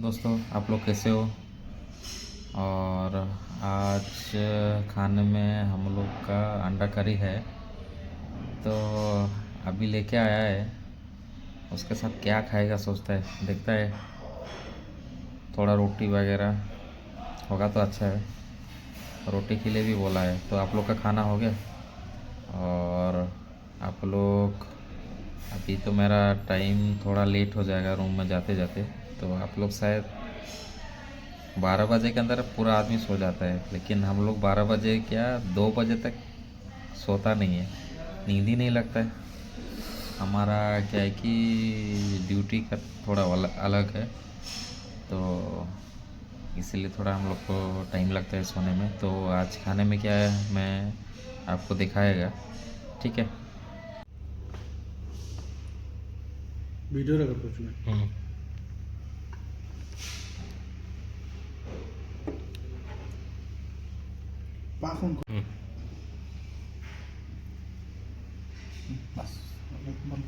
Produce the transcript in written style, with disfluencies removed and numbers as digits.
दोस्तों, आप लोग कैसे हो? और आज खाने में हम लोग का अंडा करी है। तो अभी लेके आया है। उसके साथ क्या खाएगा सोचता है, देखता है। थोड़ा रोटी वगैरह होगा तो अच्छा है। रोटी के लिए भी बोला है। तो आप लोग का खाना हो गया? और आप लोग, अभी तो मेरा टाइम थोड़ा लेट हो जाएगा रूम में जाते जाते। तो आप लोग शायद 12 बजे के अंदर पूरा आदमी सो जाता है, लेकिन हम लोग 12 बजे क्या 2 बजे तक सोता नहीं है। नींद ही नहीं लगता है। हमारा क्या है कि ड्यूटी का थोड़ा अलग है। तो इसीलिए थोड़ा हम लोग को टाइम लगता है सोने में। तो आज खाने में क्या है मैं आपको दिखाएगा, ठीक है? वीडियो रेकॉर्ड করছো না পা ফোন কর বাস বন্ধ